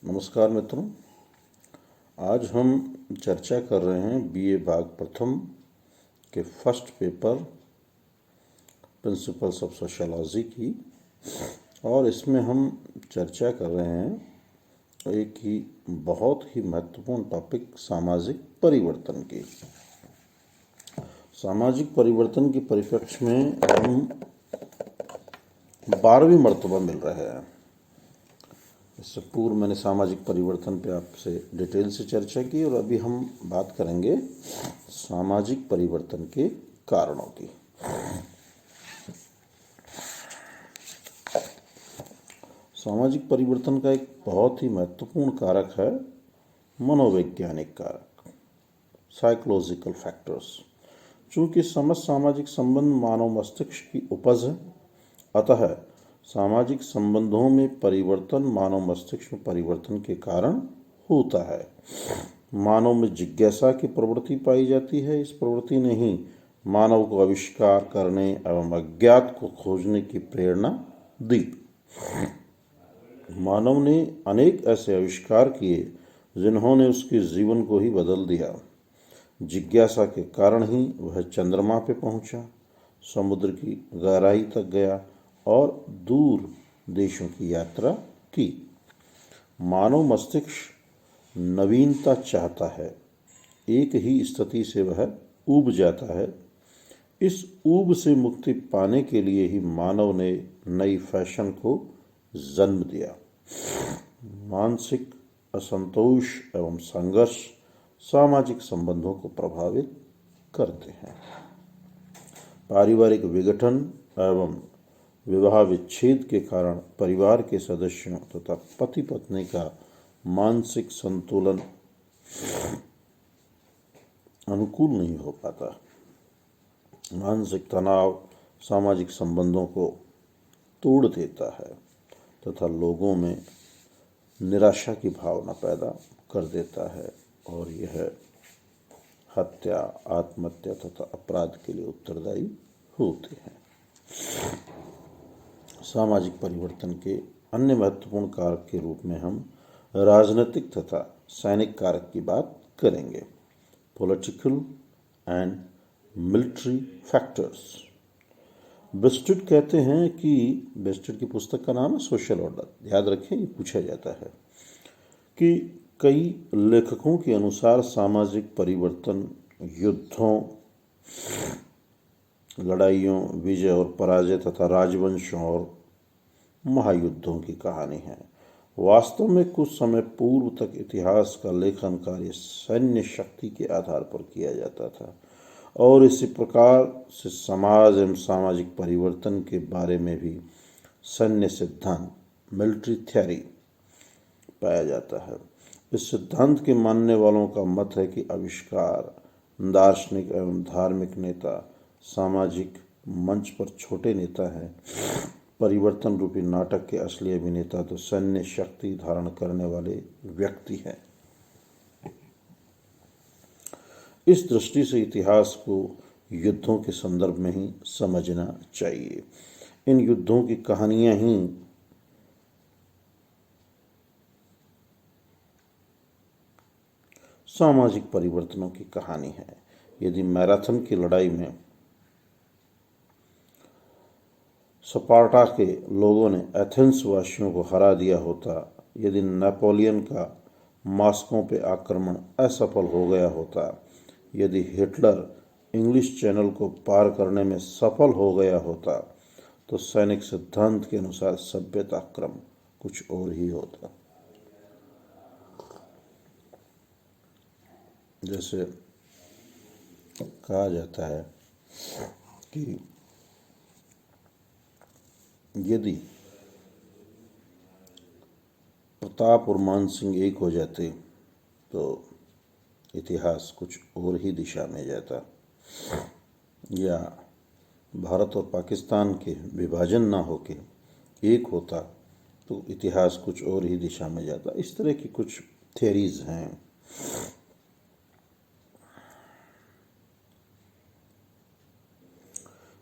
नमस्कार मित्रों। आज हम चर्चा कर रहे हैं बीए भाग प्रथम के first paper principles of sociology की, और इसमें हम चर्चा कर रहे हैं एक ही बहुत ही महत्वपूर्ण टॉपिक सामाजिक परिवर्तन की। सामाजिक परिवर्तन के परिप्रेक्ष्य में हम 12वीं मर्तबा मिल रहे हैं। इससे पूर्व मैंने सामाजिक परिवर्तन पे आपसे डिटेल से चर्चा की और अभी हम बात करेंगे सामाजिक परिवर्तन के कारणों की। सामाजिक परिवर्तन का एक बहुत ही महत्वपूर्ण कारक है मनोवैज्ञानिक कारक, साइकोलॉजिकल फैक्टर्स। चूंकि समस्त सामाजिक संबंध मानव मस्तिष्क की उपज है, अतः सामाजिक संबंधों में परिवर्तन मानव मस्तिष्क में परिवर्तन के कारण होता है। मानव में जिज्ञासा की प्रवृत्ति पाई जाती है। इस प्रवृत्ति ने ही मानव को आविष्कार करने एवं अज्ञात को खोजने की प्रेरणा दी। मानव ने अनेक ऐसे आविष्कार किए जिन्होंने उसके जीवन को ही बदल दिया। जिज्ञासा के कारण ही वह चंद्रमा पे पहुंचा, समुद्र की गहराई तक गया और दूर देशों की यात्रा की। मानव मस्तिष्क नवीनता चाहता है। एक ही स्थिति से वह ऊब जाता है। इस ऊब से मुक्ति पाने के लिए ही मानव ने नई फैशन को जन्म दिया। मानसिक असंतोष एवं संघर्ष सामाजिक संबंधों को प्रभावित करते हैं। पारिवारिक विघटन एवं विवाह विच्छेद के कारण परिवार के सदस्यों तथा पति पत्नी का मानसिक संतुलन अनुकूल नहीं हो पाता। मानसिक तनाव सामाजिक संबंधों को तोड़ देता है तथा लोगों में निराशा की भावना पैदा कर देता है और यह हत्या, आत्महत्या तथा अपराध के लिए उत्तरदायी होते हैं। सामाजिक परिवर्तन के अन्य महत्वपूर्ण कारक के रूप में हम राजनीतिक तथा सैनिक कारक की बात करेंगे। Political and military factors. बेस्टिट कहते हैं कि बेस्टिट की पुस्तक का नाम है सोशल ऑर्डर। याद रखें, ये पूछा जाता है कि कई लेखकों के अनुसार सामाजिक परिवर्तन युद्धों, लड़ाइयों, विजय और पराजय तथा राजवंशों और महायुद्धों की कहानी है। वास्तव में कुछ समय पूर्व तक इतिहास का लेखन कार्य सैन्य शक्ति के आधार पर किया जाता था और इसी प्रकार से समाज एवं सामाजिक परिवर्तन के बारे में भी सैन्य सिद्धांत, मिलिट्री थ्योरी पाया जाता है। इस सिद्धांत के मानने वालों का मत है कि आविष्कार, दार्शनिक एवं धार्मिक नेता सामाजिक मंच पर छोटे नेता हैं। परिवर्तन रूपी नाटक के असली अभिनेता तो सैन्य शक्ति धारण करने वाले व्यक्ति हैं। इस दृष्टि से इतिहास को युद्धों के संदर्भ में ही समझना चाहिए। इन युद्धों की कहानियां ही सामाजिक परिवर्तनों की कहानी है। यदि मैराथन की लड़ाई में स्पार्टा के लोगों ने एथेंस वासियों को हरा दिया होता, यदि नेपोलियन का मॉस्को पे आक्रमण असफल हो गया होता, यदि हिटलर इंग्लिश चैनल को पार करने में सफल हो गया होता, तो सैनिक सिद्धांत के अनुसार सभ्यता क्रम कुछ और ही होता। जैसे कहा जाता है कि यदि प्रताप और मान सिंह एक हो जाते तो इतिहास कुछ और ही दिशा में जाता, या भारत और पाकिस्तान के विभाजन ना होके एक होता तो इतिहास कुछ और ही दिशा में जाता। इस तरह की कुछ थ्योरीज हैं।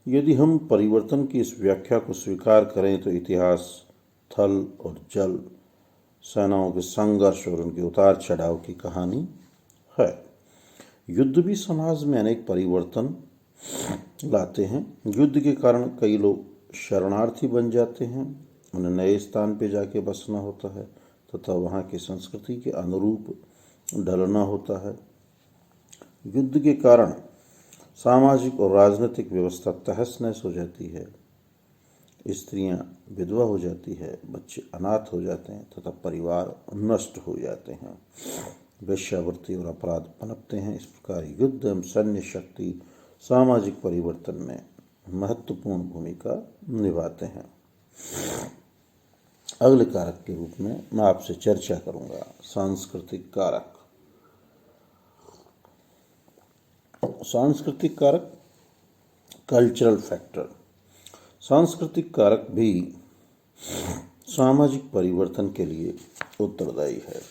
यदि हम परिवर्तन की इस व्याख्या को स्वीकार करें तो इतिहास थल और जल सेनाओं के संघर्ष और उनके उतार चढ़ाव की कहानी है। युद्ध भी समाज में अनेक परिवर्तन लाते हैं। युद्ध के कारण कई लोग शरणार्थी बन जाते हैं, उन्हें नए स्थान पर जाके बसना होता है तथा वहाँ की संस्कृति के अनुरूप ढलना होता है। युद्ध के कारण सामाजिक और राजनीतिक व्यवस्था तहस नहस हो जाती है, स्त्रियां विधवा हो जाती है, बच्चे अनाथ हो जाते हैं तथा परिवार नष्ट हो जाते हैं, वेश्यावृत्ति और अपराध पनपते हैं। इस प्रकार युद्ध एवं सैन्य शक्ति सामाजिक परिवर्तन में महत्वपूर्ण भूमिका निभाते हैं। अगले कारक के रूप में मैं आपसे चर्चा करूंगा सांस्कृतिक कारक। सांस्कृतिक कारक, कल्चरल फैक्टर। सांस्कृतिक कारक भी सामाजिक परिवर्तन के लिए उत्तरदायी है।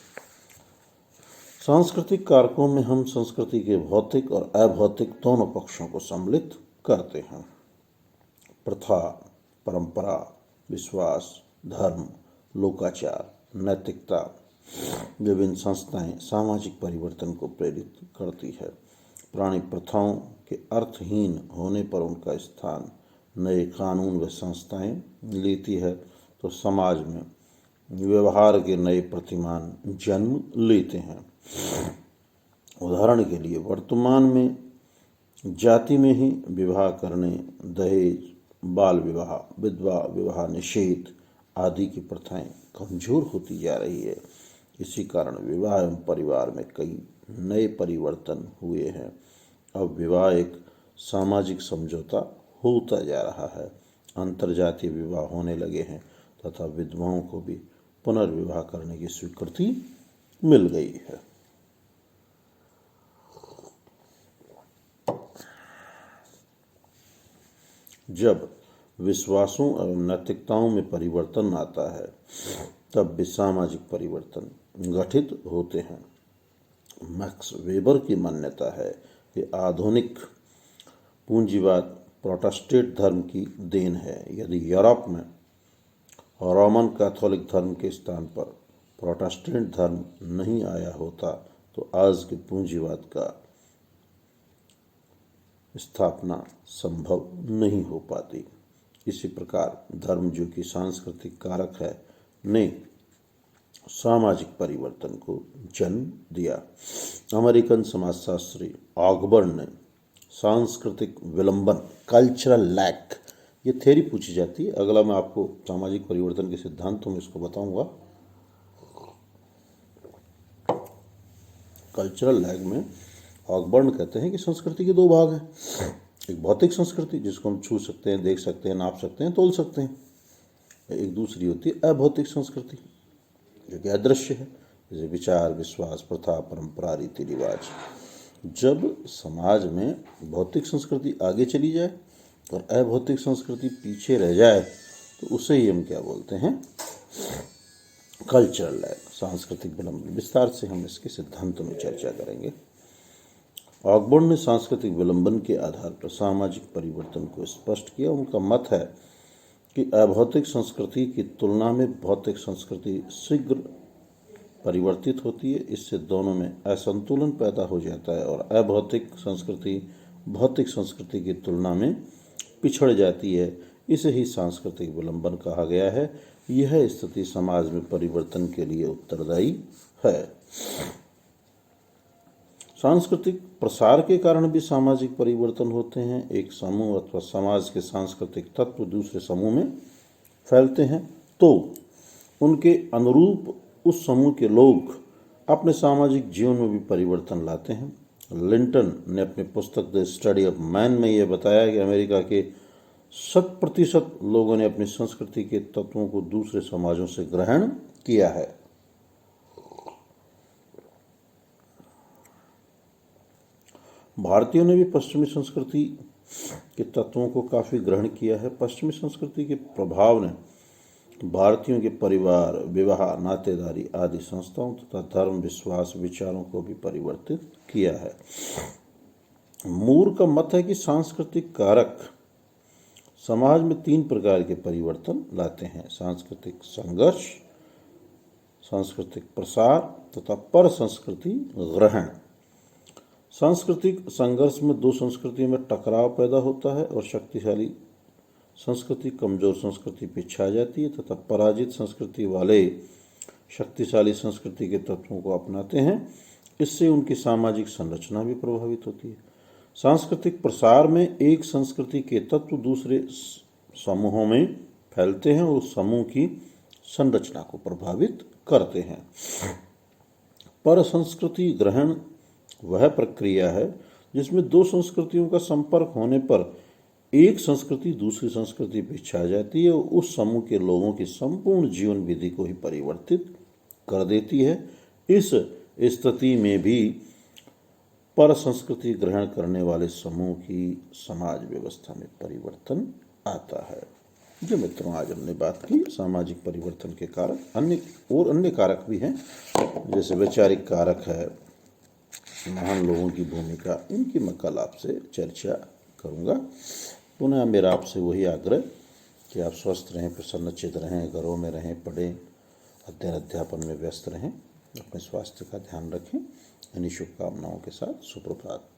सांस्कृतिक कारकों में हम संस्कृति के भौतिक और अभौतिक दोनों पक्षों को सम्मिलित करते हैं। प्रथा, परंपरा, विश्वास, धर्म, लोकाचार, नैतिकता, विभिन्न संस्थाएं सामाजिक परिवर्तन को प्रेरित करती है। पुरानी प्रथाओं के अर्थहीन होने पर उनका स्थान नए कानून व संस्थाएं लेती है तो समाज में व्यवहार के नए प्रतिमान जन्म लेते हैं। उदाहरण के लिए वर्तमान में जाति में ही विवाह करने, दहेज, बाल विवाह, विधवा विवाह निषेध आदि की प्रथाएं कमजोर होती जा रही है। इसी कारण विवाह एवं परिवार में कई नए परिवर्तन हुए हैं। अब विवाह एक सामाजिक समझौता होता जा रहा है। अंतरजातीय विवाह होने लगे हैं तथा विधवाओं को भी पुनर्विवाह करने की स्वीकृति मिल गई है। जब विश्वासों एवं नैतिकताओं में परिवर्तन आता है तब भी सामाजिक परिवर्तन गठित होते हैं। मैक्स वेबर की मान्यता है कि आधुनिक पूंजीवाद प्रोटेस्टेंट धर्म की देन है। यदि यूरोप में रोमन कैथोलिक धर्म के स्थान पर प्रोटेस्टेंट धर्म नहीं आया होता तो आज के पूंजीवाद का स्थापना संभव नहीं हो पाती। इसी प्रकार धर्म, जो कि सांस्कृतिक कारक है, ने सामाजिक परिवर्तन को जन्म दिया। अमेरिकन समाजशास्त्री ऑगबर्न ने सांस्कृतिक विलंबन, कल्चरल लैग, ये थ्योरी पूछी जाती है। अगला मैं आपको सामाजिक परिवर्तन के सिद्धांतों में इसको बताऊंगा। कल्चरल लैग में ऑगबर्न कहते हैं कि संस्कृति के दो भाग हैं। एक भौतिक संस्कृति जिसको हम छू सकते हैं, देख सकते हैं, नाप सकते हैं, तोल सकते हैं। एक दूसरी होती है अभौतिक संस्कृति जो कि अदृश्य है, जैसे विचार, विश्वास, प्रथा, परंपरा, रीति रिवाज। जब समाज में भौतिक संस्कृति आगे चली जाए और अभौतिक संस्कृति पीछे रह जाए तो उसे ही हम क्या बोलते हैं? कल्चरल लैग, सांस्कृतिक विलंबन। विस्तार से हम इसके सिद्धांतों में चर्चा करेंगे। ऑगबर्न ने सांस्कृतिक विलंबन के आधार पर सामाजिक परिवर्तन को स्पष्ट किया। उनका मत है कि अभौतिक संस्कृति की तुलना में भौतिक संस्कृति शीघ्र परिवर्तित होती है। इससे दोनों में असंतुलन पैदा हो जाता है और अभौतिक संस्कृति भौतिक संस्कृति की तुलना में पिछड़ जाती है। इसे ही सांस्कृतिक विलंबन कहा गया है। यह स्थिति समाज में परिवर्तन के लिए उत्तरदायी है। सांस्कृतिक प्रसार के कारण भी सामाजिक परिवर्तन होते हैं। एक समूह अथवा समाज के सांस्कृतिक तत्व दूसरे समूह में फैलते हैं तो उनके अनुरूप उस समूह के लोग अपने सामाजिक जीवन में भी परिवर्तन लाते हैं। लिंटन ने अपनी पुस्तक द स्टडी ऑफ मैन में यह बताया कि अमेरिका के 100% लोगों ने अपनी संस्कृति के तत्वों को दूसरे समाजों से ग्रहण किया है। भारतीयों ने भी पश्चिमी संस्कृति के तत्वों को काफ़ी ग्रहण किया है। पश्चिमी संस्कृति के प्रभाव ने भारतीयों के परिवार, विवाह, नातेदारी आदि संस्थाओं तथा धर्म, विश्वास, विचारों को भी परिवर्तित किया है। मूर का मत है कि सांस्कृतिक कारक समाज में 3 प्रकार के परिवर्तन लाते हैं: सांस्कृतिक संघर्ष, सांस्कृतिक प्रसार तथा पर संस्कृति ग्रहण। सांस्कृतिक संघर्ष में दो संस्कृतियों में टकराव पैदा होता है और शक्तिशाली संस्कृति कमजोर संस्कृति पे छा जाती है तथा पराजित संस्कृति वाले शक्तिशाली संस्कृति के तत्वों को अपनाते हैं। इससे उनकी सामाजिक संरचना भी प्रभावित होती है। सांस्कृतिक प्रसार में एक संस्कृति के तत्व दूसरे समूहों में फैलते हैं और उस समूह की संरचना को प्रभावित करते हैं। पर संस्कृति ग्रहण वह प्रक्रिया है जिसमें दो संस्कृतियों का संपर्क होने पर एक संस्कृति दूसरी संस्कृति पे छा जाती है और उस समूह के लोगों की संपूर्ण जीवन विधि को ही परिवर्तित कर देती है। इस स्थिति में भी पर संस्कृति ग्रहण करने वाले समूह की समाज व्यवस्था में परिवर्तन आता है। जो मित्रों, आज हमने बात की सामाजिक परिवर्तन के कारक, अन्य कारक भी हैं, जैसे वैचारिक कारक है, महान लोगों की भूमिका, इनकी मैं कल आपसे चर्चा करूंगा। पुनः मेरा आपसे वही आग्रह कि आप स्वस्थ रहें, प्रसन्नचित रहें, घरों में रहें, पढ़ें, अध्ययन अध्यापन में व्यस्त रहें, अपने स्वास्थ्य का ध्यान रखें। इन्हीं शुभकामनाओं के साथ सुप्रभात।